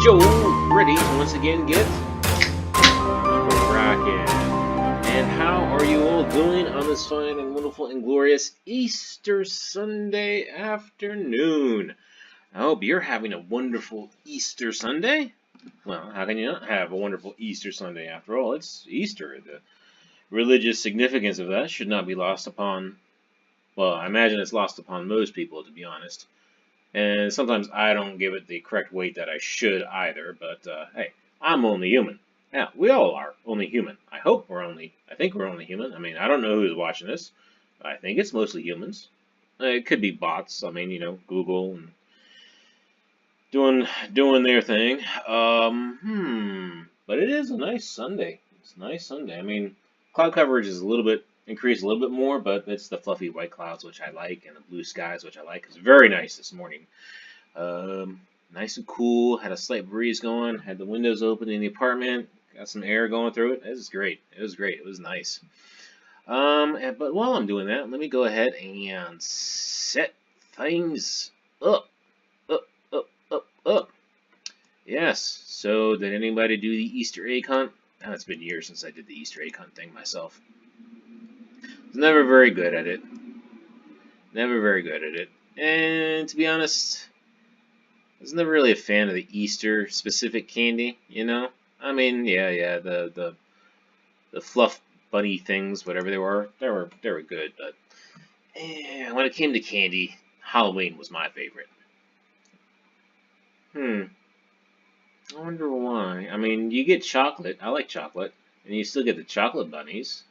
Joe, ready to once again get rockin'. And how are you all doing on this fine and wonderful and glorious Easter Sunday afternoon? I hope you're having a wonderful Easter Sunday. Well, how can you not have a wonderful Easter Sunday after all? It's Easter. The religious significance of that should not be lost upon, well, I imagine it's lost upon most people, to be honest. And sometimes I don't give it the correct weight that I should either, but hey, I'm only human. Yeah, we all are only human. I think we're only human. I mean, I don't know who's watching this. I think it's mostly humans. It could be bots. I mean, Google and doing their thing. But it is a nice Sunday. It's a nice Sunday. I mean, cloud coverage is increased a little bit more, but it's the fluffy white clouds which I like, and the blue skies which I like. It's very nice this morning. Nice and cool. Had a slight breeze going. Had the windows open in the apartment. Got some air going through it. It was great. It was great. It was nice. But while I'm doing that, let me go ahead and set things up. Up. Yes. So, did anybody do the Easter egg hunt? Oh, it's been years since I did the Easter egg hunt thing myself. I was never very good at it. And to be honest, I was never really a fan of the Easter specific candy, I mean, yeah, the fluff bunny things, whatever they were good, but when it came to candy, Halloween was my favorite. I wonder why. I mean, you get chocolate. I like chocolate. And you still get the chocolate bunnies.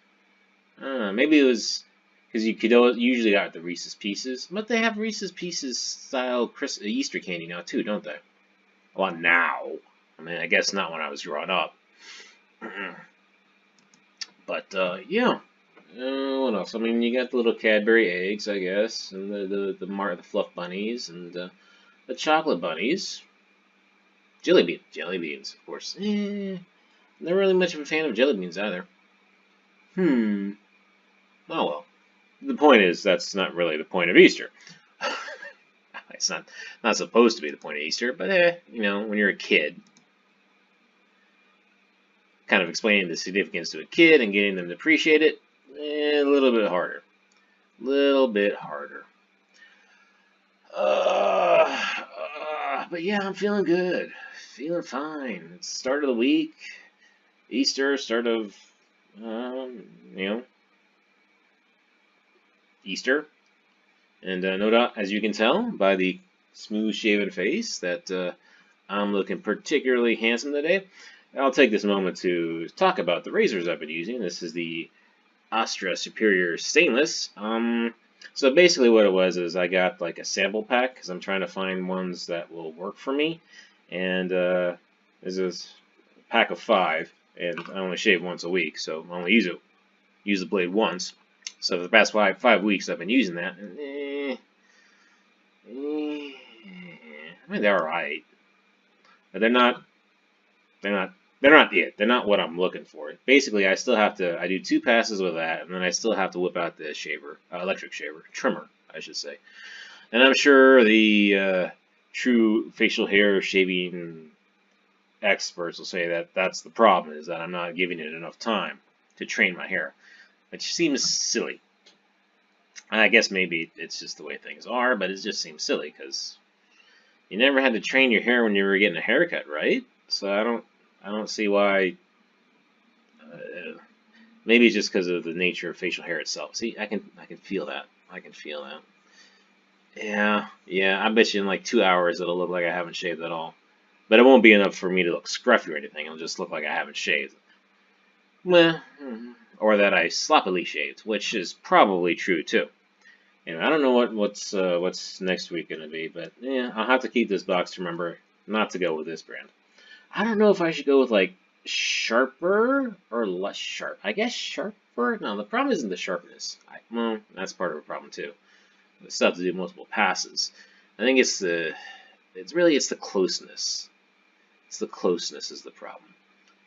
Maybe it was because you could usually got the Reese's Pieces. But they have Reese's Pieces style Easter candy now, too, don't they? Well, now. I mean, I guess not when I was growing up. But, yeah. What else? I mean, you got the little Cadbury eggs, I guess. And the fluff bunnies. And the chocolate bunnies. Jelly beans, of course. Not really much of a fan of jelly beans either. Oh well. The point is, that's not really the point of Easter. It's not supposed to be the point of Easter, but when you're a kid, kind of explaining the significance to a kid and getting them to appreciate it, a little bit harder. But yeah, I'm feeling good. Feeling fine. It's the start of the week. Easter, start of, Easter. And no doubt, as you can tell by the smooth-shaven face, that I'm looking particularly handsome today. I'll take this moment to talk about the razors I've been using. This is the Astra Superior Stainless. So basically what it was is I got like a sample pack because I'm trying to find ones that will work for me. And this is a pack of 5, and I only shave once a week, so I only use the blade once. So for the past 5 weeks I've been using that. And, I mean, they're alright. But they're not it. They're not what I'm looking for. Basically, I do 2 passes with that, and then I still have to whip out the electric trimmer, I should say. And I'm sure the true facial hair shaving experts will say that that's the problem, is that I'm not giving it enough time to train my hair, which seems silly. And I guess maybe it's just the way things are, but it just seems silly, because you never had to train your hair when you were getting a haircut, right? So I don't see why. Maybe it's just because of the nature of facial hair itself. See, I can feel that. Yeah. I bet you in like 2 hours it'll look like I haven't shaved at all. But it won't be enough for me to look scruffy or anything. It'll just look like I haven't shaved. Well, or that I sloppily shaved, which is probably true too. Anyway, I don't know what's next week gonna be, but yeah, I'll have to keep this box to remember not to go with this brand. I don't know if I should go with like sharper or less sharp. I guess sharper. No, the problem isn't the sharpness. Well, that's part of the problem too. The stuff to do multiple passes. I think it's the closeness. It's the closeness is the problem.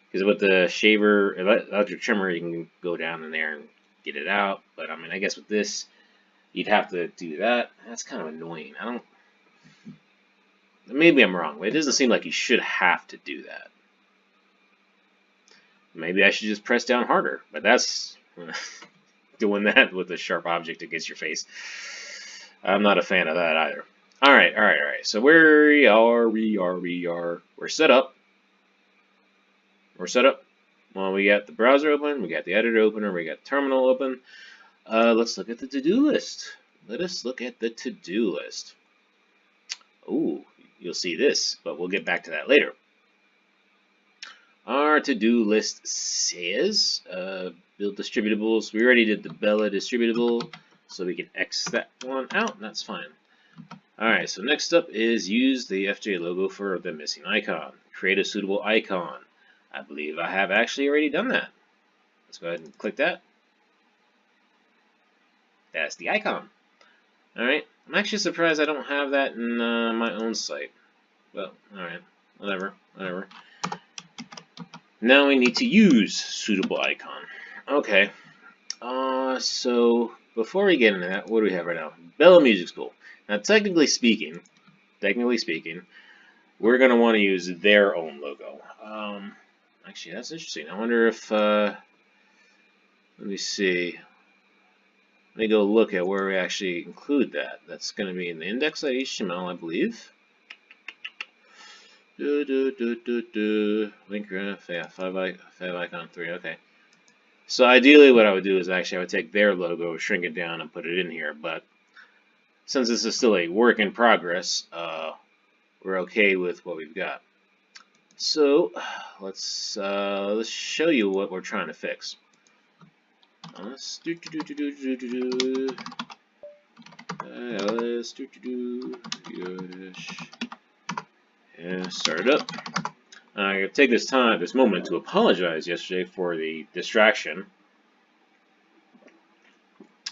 Because with the shaver, electric trimmer, you can go down in there and get it out. But I mean, I guess with this, you'd have to do that. That's kind of annoying. Maybe I'm wrong, but it doesn't seem like you should have to do that. Maybe I should just press down harder, but that's doing that with a sharp object against your face. I'm not a fan of that either. All right. So we're set up. We're set up. Well, we got the browser open, we got the editor opener, we got the terminal open. Let's look at the to-do list. Let us look at the to-do list. Ooh, you'll see this, but we'll get back to that later. Our to-do list says build distributables. We already did the Bella distributable, so we can X that one out, and that's fine. Alright, so next up is use the FJ logo for the missing icon. Create a suitable icon. I believe I have actually already done that. Let's go ahead and click that. That's the icon. Alright, I'm actually surprised I don't have that in my own site. Well, alright, whatever. Now we need to use suitable icon. Okay, so before we get into that, what do we have right now? Bella Music School. Now, technically speaking, we're going to want to use their own logo. Actually, that's interesting. I wonder if, let me see. Let me go look at where we actually include that. That's going to be in the index.html, I believe. Link graph, yeah, 5 icon 3, okay. So ideally what I would do is actually I would take their logo, shrink it down, and put it in here, but since this is still a work in progress, we're okay with what we've got. So let's show you what we're trying to fix. Start it up. I'm going to take this moment to apologize yesterday for the distraction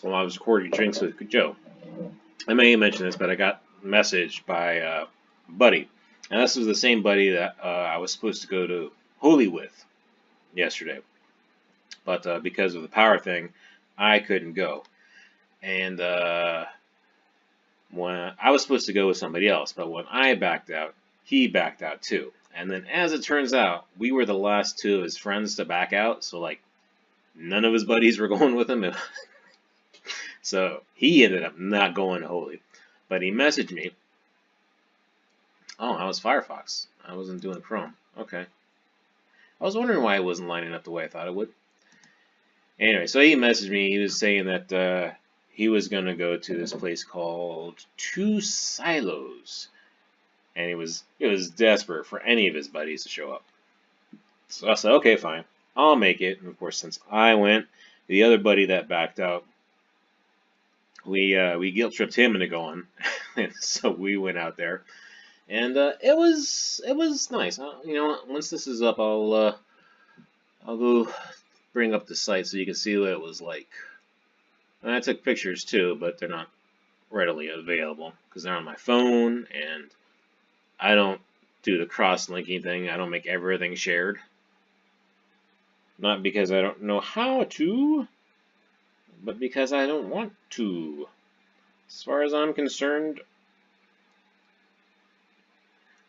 while I was recording Drinks with Joe. I may have mentioned this, but I got messaged by a buddy. And this was the same buddy that I was supposed to go to Holy with yesterday. But because of the power thing, I couldn't go. And when I was supposed to go with somebody else, but when I backed out, he backed out too. And then as it turns out, we were the last two of his friends to back out, so like none of his buddies were going with him. So he ended up not going to Holy. But he messaged me. Oh, I was Firefox. I wasn't doing Chrome. Okay. I was wondering why it wasn't lining up the way I thought it would. Anyway, so he messaged me. He was saying that he was going to go to this place called Two Silos. And he was desperate for any of his buddies to show up. So I said, okay, fine. I'll make it. And of course, since I went, the other buddy that backed out, we guilt tripped him into going. And so we went out there. And it was nice. You know, once this is up, I'll go bring up the site so you can see what it was like. And I took pictures too, but they're not readily available because they're on my phone, and I don't do the cross-linking thing. I don't make everything shared. Not because I don't know how to, but because I don't want to. As far as I'm concerned,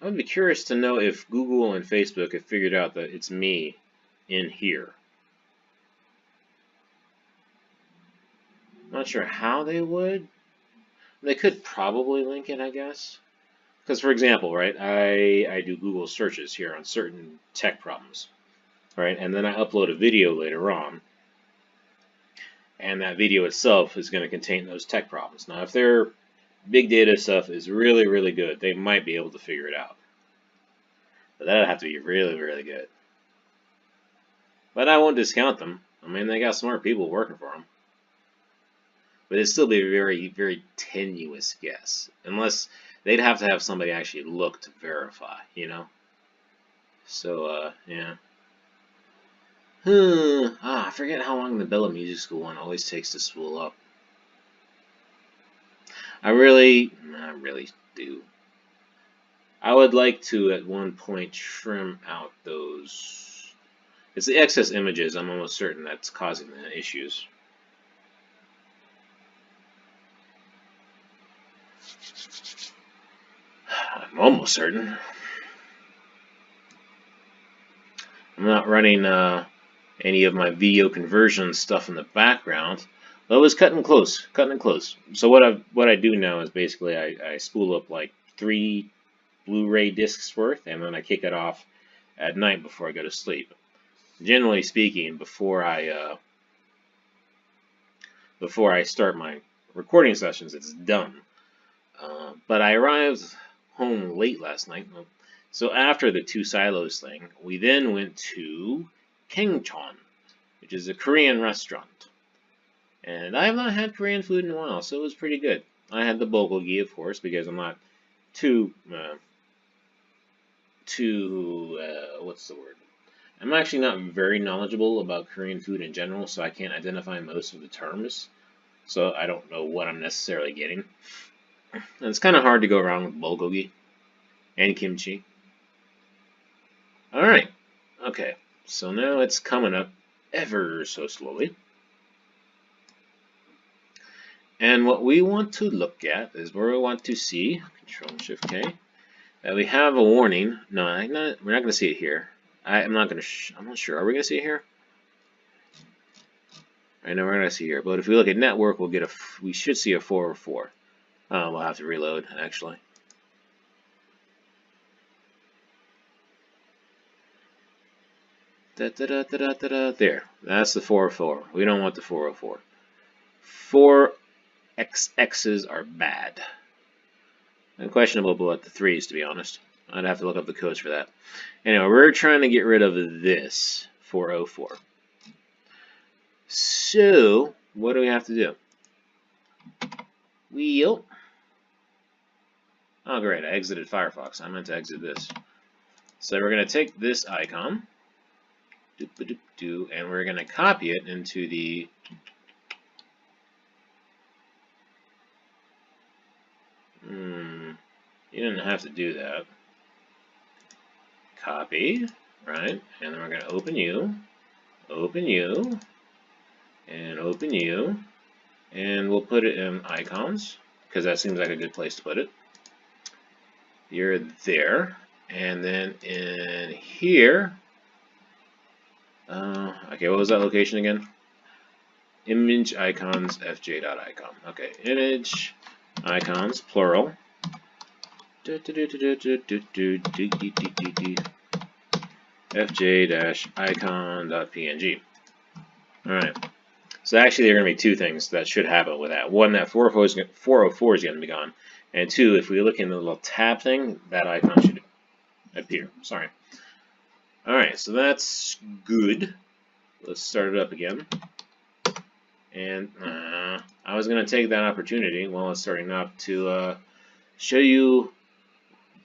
I would be curious to know if Google and Facebook have figured out that it's me in here. Not sure how they would. They could probably link it, I guess. Because, for example, right, I do Google searches here on certain tech problems, right? And then I upload a video later on. And that video itself is going to contain those tech problems. Now, if their big data stuff is really, really good, they might be able to figure it out. But that would have to be really, really good. But I won't discount them. I mean, they got smart people working for them. But it'd still be a very, very tenuous guess. Unless they'd have to have somebody actually look to verify, you know? So, yeah. I forget how long the Bella Music School one always takes to spool up. I really do. I would like to, at one point, trim out those. It's the excess images, I'm almost certain that's causing the issues. almost certain. I'm not running any of my video conversion stuff in the background. But it was cutting close, cutting it close. So what I do now is basically I spool up like 3 Blu-ray discs worth, and then I kick it off at night before I go to sleep. Generally speaking, before I start my recording sessions, it's done. But I arrived home late last night, so after the 2 silos thing, we then went to Kangchon, which is a Korean restaurant. And I have not had Korean food in a while, so it was pretty good. I had the bulgogi, of course, because I'm not too what's the word? I'm actually not very knowledgeable about Korean food in general, so I can't identify most of the terms. So I don't know what I'm necessarily getting. And it's kind of hard to go around with bulgogi and kimchi. Alright, okay, so now it's coming up ever so slowly. And what we want to look at is where we want to see, Control-Shift-K, that we have a warning. No, we're not going to see it here. I'm not sure. Are we going to see it here? I know we're going to see it here. But if we look at network, we should see a 404. We'll have to reload, actually. There. That's the 404. We don't want the 404. 4XXs are bad. And questionable about the 3s, to be honest. I'd have to look up the codes for that. Anyway, we're trying to get rid of this 404. So, what do we have to do? Oh, great, I exited Firefox. I meant to exit this. So we're going to take this icon, and we're going to copy it into the you didn't have to do that. Copy, right? And then we're going to open you, and open you, and we'll put it in icons, because that seems like a good place to put it. You're there, and then in here, okay, what was that location again? Image icons, fj.icon. Okay, image icons, plural. fj-icon.png. Alright. So actually there are going to be 2 things that should happen with that. One, that 404 is going to be gone. And 2, if we look in the little tab thing, that icon should appear. Sorry. Alright, so that's good. Let's start it up again. And I was going to take that opportunity while it's starting up to show you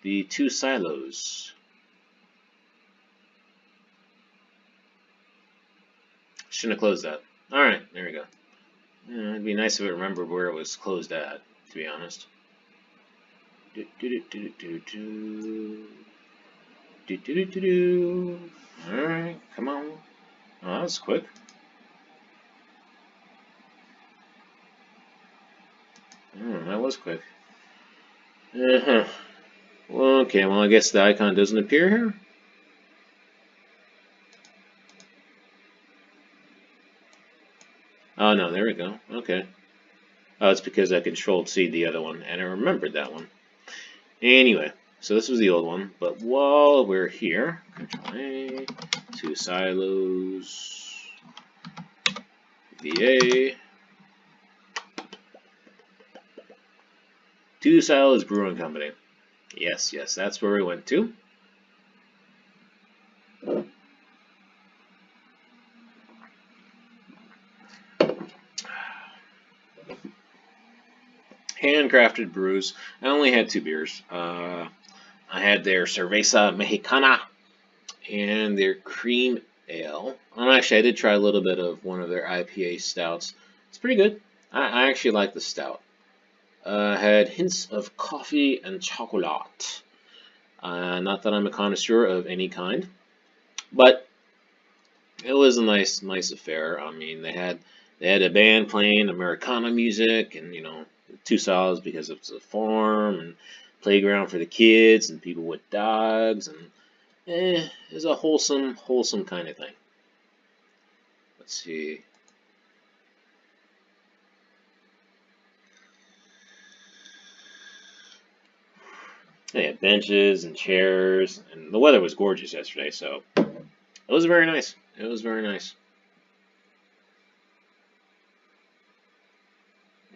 the 2 silos. Shouldn't have closed that. Alright, there we go. Yeah, it'd be nice if I remembered where it was closed at, to be honest. Alright, come on. Oh, that was quick. That was quick. Well, okay, well I guess the icon doesn't appear here. Oh no, there we go. Okay. Oh, it's because I Control-C the other one, and I remembered that one. Anyway, so this was the old one, but while we're here, Control-A, 2 silos, VA, 2 Silos Brewing Company. Yes, that's where we went to. Handcrafted brews. I only had 2 beers. I had their Cerveza Mexicana and their cream ale. Actually, I did try a little bit of one of their IPA stouts. It's pretty good. I actually like the stout. Had hints of coffee and chocolate. Not that I'm a connoisseur of any kind, but it was a nice affair. I mean, they had a band playing Americana music, and 2 solos because it's a farm, and playground for the kids and people with dogs, and it's a wholesome kind of thing. Let's see. They had benches and chairs, and the weather was gorgeous yesterday, so it was very nice. It was very nice.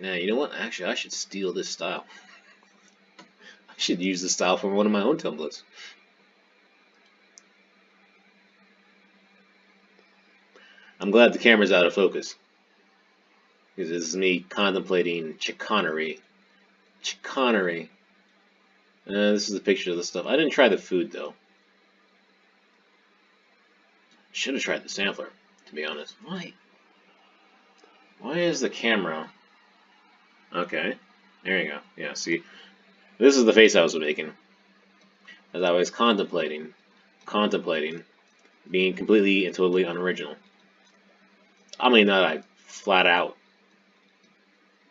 Now, you know what? Actually, I should steal this style. I should use this style for one of my own templates. I'm glad the camera's out of focus, because this is me contemplating chicanery. Chicanery. This is a picture of the stuff. I didn't try the food, though. Should have tried the sampler, to be honest. Why is the camera... Okay, there you go. Yeah, see, this is the face I was making as I was contemplating being completely and totally unoriginal. I mean, not I flat out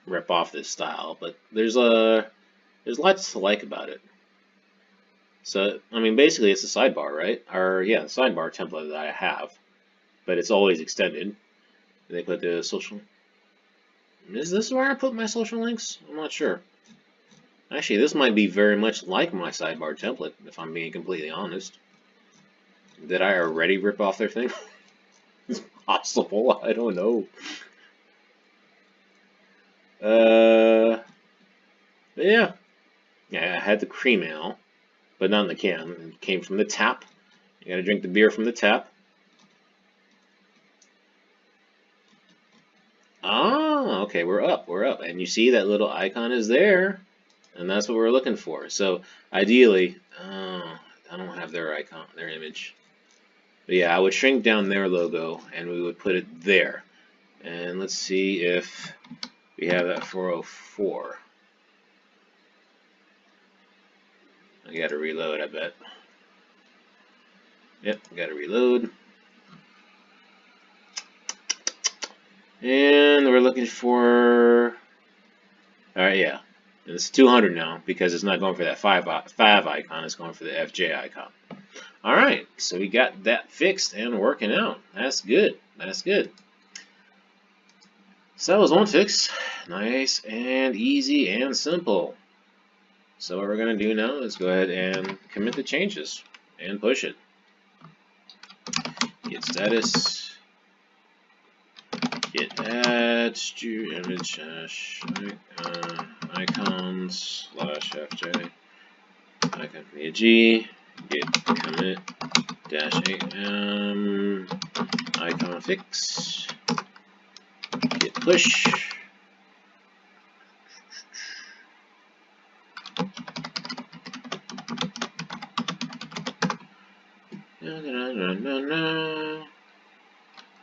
rip off this style, but there's lots to like about it. So, I mean, basically it's a sidebar, right? Or, yeah, the sidebar template that I have, but it's always extended. They put the social... Is this where I put my social links? I'm not sure. Actually, this might be very much like my sidebar template, if I'm being completely honest. Did I already rip off their thing? It's possible, I don't know. But yeah. Yeah, I had the cream ale, but not in the can. It came from the tap. You gotta drink the beer from the tap. Ah, okay, we're up. And you see that little icon is there, and that's what we're looking for. So, ideally, I don't have their icon, their image. But yeah, I would shrink down their logo, and we would put it there. And let's see if we have that 404. I gotta reload, I bet. Yep, gotta reload. And we're looking for... Alright, yeah. And it's 200 now, because it's not going for that 5 icon, it's going for the FJ icon. Alright, so we got that fixed and working out. That's good. That's good. So that was one fix. Nice and easy and simple. So what we're going to do now is go ahead and commit the changes and push it. Git status. Git add image icons /fj icon g git commit -am icon fix git push.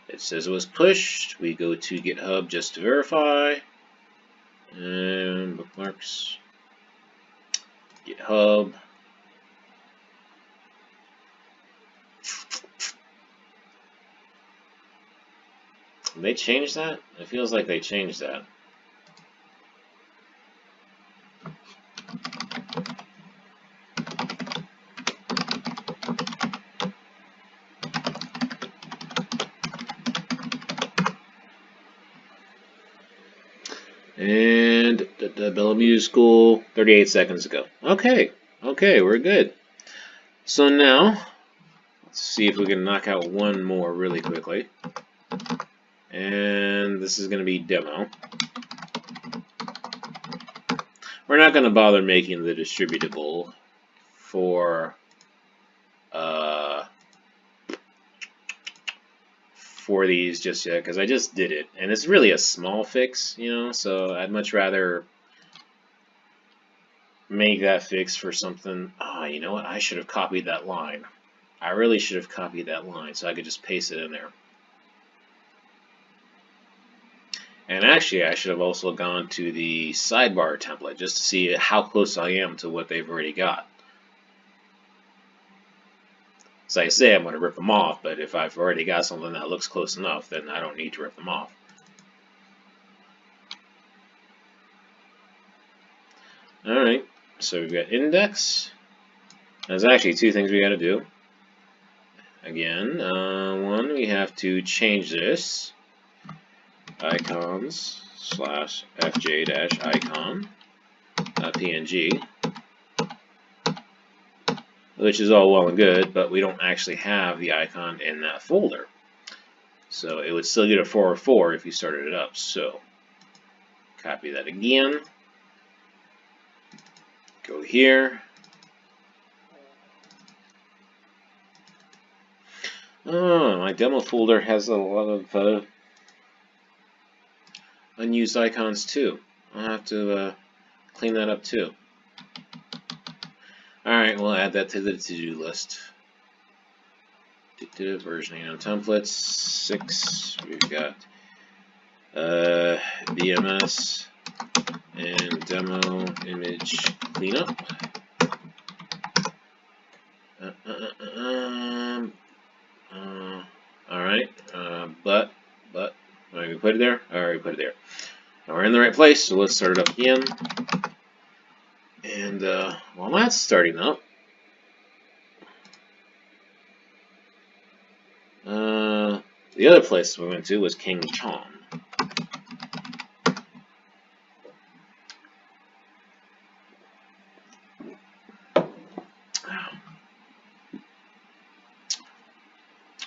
It says it was pushed. We go to GitHub just to verify. And bookmarks. GitHub. They changed that? It feels like they changed that. And the Bellevue School 38 seconds ago. Okay, we're good. So now, let's see if we can knock out one more really quickly. And this is going to be demo. We're not going to bother making the distributable for these just yet, because I just did it, and it's really a small fix, you know, so I'd much rather make that fix for something. You know what, I should have copied that line. I really should have copied that line so I could just paste it in there. And actually, I should have also gone to the sidebar template just to see how close I am to what they've already got. So I say I'm going to rip them off, but if I've already got something that looks close enough, then I don't need to rip them off. Alright, So we've got index. There's actually two things we got to do. Again, one, we have to change this icons / fj-icon .png, which is all well and good, but we don't actually have the icon in that folder. So it would still get a 404 if you started it up. So copy that again. Go here. Oh, my demo folder has a lot of unused icons too. I'll have to clean that up too. Alright, we'll add that to the to-do list. Versioning on templates 6. We've got BMS and demo image cleanup. Alright, but alright, we put it there. Alright, we put it there. Now we're in the right place, so let's start it up again. And while that's starting up, the other place we went to was King Chong.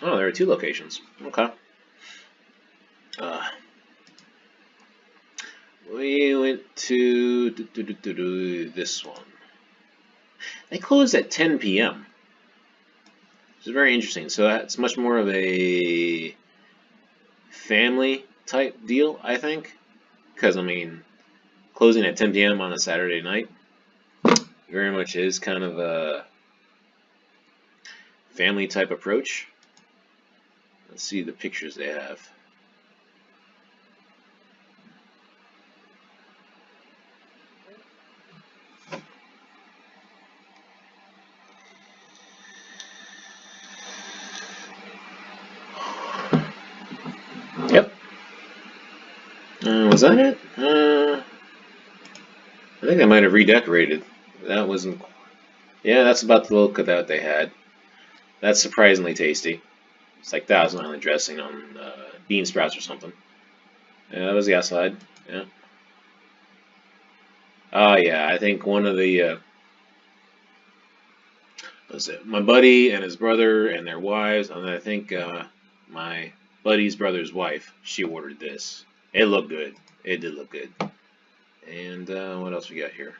Oh, there are two locations. Okay. We went to this one. They closed at 10 p.m. It's very interesting. So it's much more of a family type deal, I think. Because, I mean, closing at 10 p.m. on a Saturday night very much is kind of a family type approach. Let's see the pictures they have. Yep. Was that it? I think I might have redecorated. That wasn't... Yeah, that's about the look that they had. That's surprisingly tasty. It's like Thousand Island dressing on bean sprouts or something. Yeah, that was the outside. Yeah. Oh, yeah, I think one of the... was it my buddy and his brother and their wives, and I think my buddy's brother's wife, she ordered this. It looked good. It did look good. And what else we got here?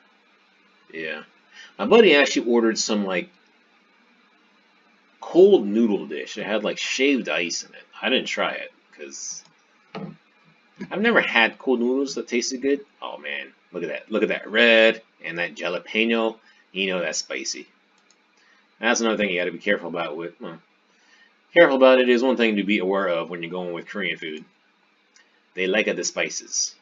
Yeah. My buddy actually ordered some, like, cold noodle dish. It had, like, shaved ice in it. I didn't try it, because I've never had cold noodles that tasted good. Oh, man. Look at that. Look at that red and that jalapeno. You know that's spicy. That's another thing you got to be careful about with. Well, careful about it is one thing to be aware of when you're going with Korean food. They like the spices.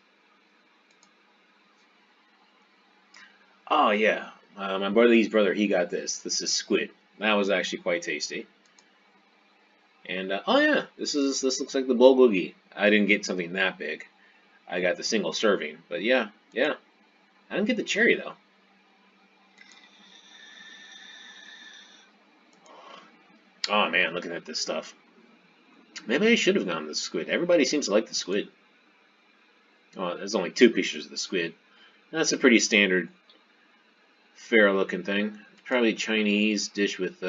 Oh yeah, my buddy's brother, he got this. This is squid. That was actually quite tasty. And oh yeah, this looks like the bulgogi. I didn't get something that big. I got the single serving, but yeah. I didn't get the cherry though. Oh man, looking at this stuff. Maybe I should have gone with the squid. Everybody seems to like the squid. Oh, there's only 2 pictures of the squid. That's a pretty standard, fair looking thing. Probably Chinese dish with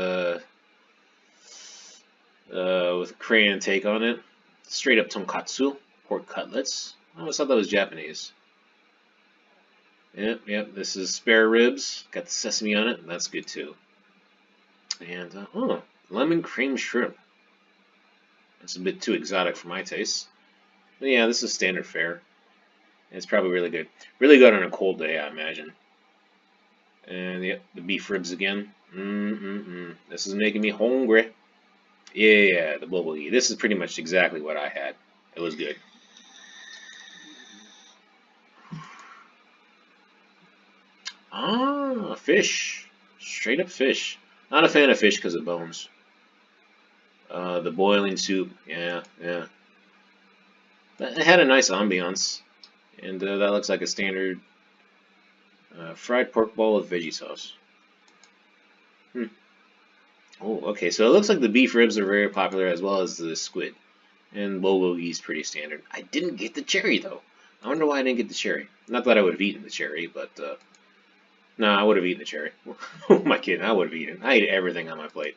Korean take on it. Straight up tonkatsu, pork cutlets. I always thought that was Japanese. Yep, this is spare ribs. Got the sesame on it, and that's good too. And, oh, lemon cream shrimp. That's a bit too exotic for my taste. But yeah, this is standard fare. It's probably really good. Really good on a cold day, I imagine. And yep, the beef ribs again. This is making me hungry. Yeah, the bulgogi. This is pretty much exactly what I had. It was good. Ah, fish. Straight up fish. Not a fan of fish because of bones. The boiling soup. Yeah. But it had a nice ambiance. And that looks like a standard Fried pork ball with veggie sauce. Oh, okay. So it looks like the beef ribs are very popular as well as the squid. And bulgogi is pretty standard. I didn't get the cherry though. I wonder why I didn't get the cherry. Not that I would have eaten the cherry, but no, I would have eaten the cherry. Who am I kidding? I would have eaten. I ate everything on my plate.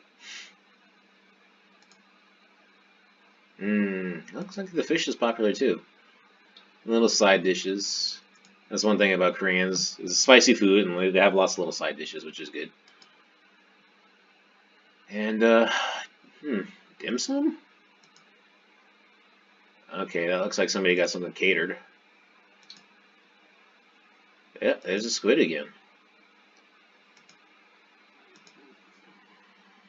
Looks like the fish is popular too. Little side dishes. That's one thing about Koreans. It's spicy food, and they have lots of little side dishes, which is good. And, dim sum? Okay, that looks like somebody got something catered. Yeah, there's a squid again.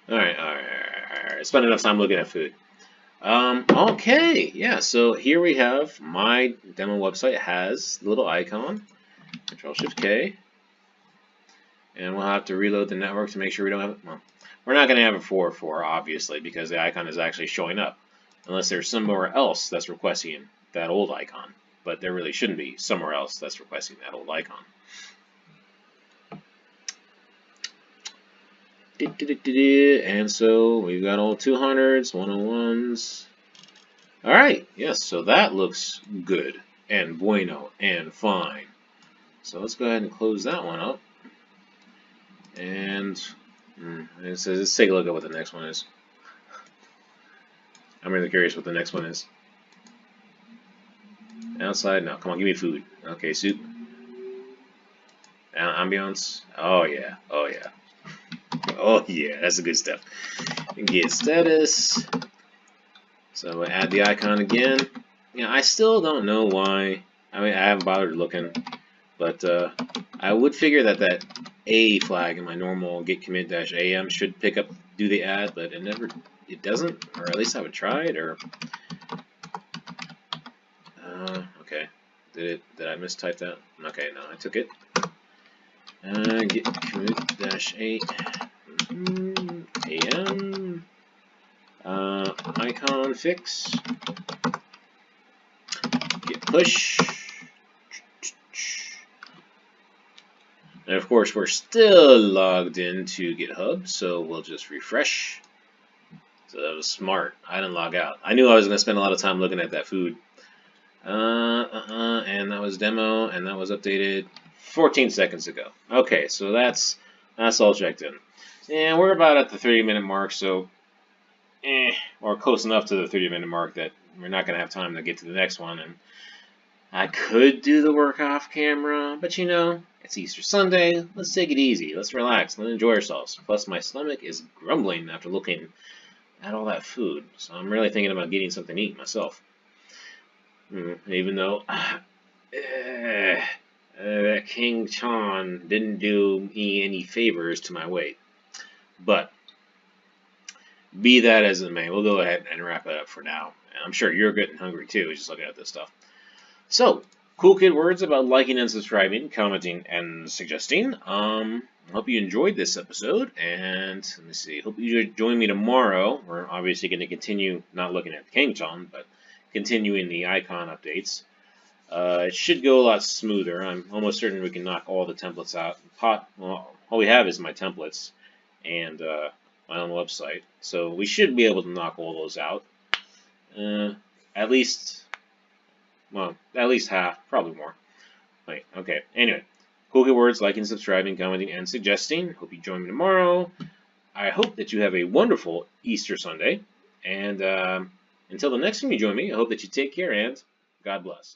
Alright. Spend enough time looking at food. Okay, yeah, so here we have my demo website has the little icon, Control-Shift-K, and we'll have to reload the network to make sure we don't have it. Well, we're not going to have a 404, obviously, because the icon is actually showing up, unless there's somewhere else that's requesting that old icon, but there really shouldn't be somewhere else that's requesting that old icon. And so we've got all 200s, 101s. Alright, yes, so that looks good and bueno and fine. So let's go ahead and close that one up. And it says, let's take a look at what the next one is. I'm really curious what the next one is. Outside? No, come on, give me food. Okay, soup. Ambiance? Oh yeah, oh yeah. Oh yeah, that's the good stuff. Get status. So we'll add the icon again. I still don't know why. I mean, I haven't bothered looking, but I would figure that A flag in my normal get commit-am should do the add, but it doesn't, or at least I haven't tried, or okay, did I mistype that? Okay, no, I took it. Get commit-8 am icon fix, get push, and of course we're still logged into GitHub, so we'll just refresh. So that was smart. I didn't log out. I knew I was going to spend a lot of time looking at that food. And that was demo, and that was updated 14 seconds ago. Okay, so that's all checked in. And we're about at the 30-minute mark, so or close enough to the 30-minute mark that we're not going to have time to get to the next one. And I could do the work off camera, but it's Easter Sunday. Let's take it easy. Let's relax. Let's enjoy ourselves. Plus, my stomach is grumbling after looking at all that food, so I'm really thinking about getting something to eat myself. Even though that King Chan didn't do me any favors to my weight. But be that as it may, we'll go ahead and wrap it up for now. And I'm sure you're getting hungry too, just looking at this stuff. So, cool kid words about liking and subscribing, commenting, and suggesting. Hope you enjoyed this episode, and let me see. Hope you join me tomorrow. We're obviously going to continue not looking at King Chan, but continuing the icon updates. It should go a lot smoother. I'm almost certain we can knock all the templates out. Well, all we have is my templates and my own website, so we should be able to knock all those out. At least half, probably more. Wait, okay. Anyway, cool good words, liking, subscribing, commenting, and suggesting. Hope you join me tomorrow. I hope that you have a wonderful Easter Sunday, and until the next time you join me, I hope that you take care and God bless.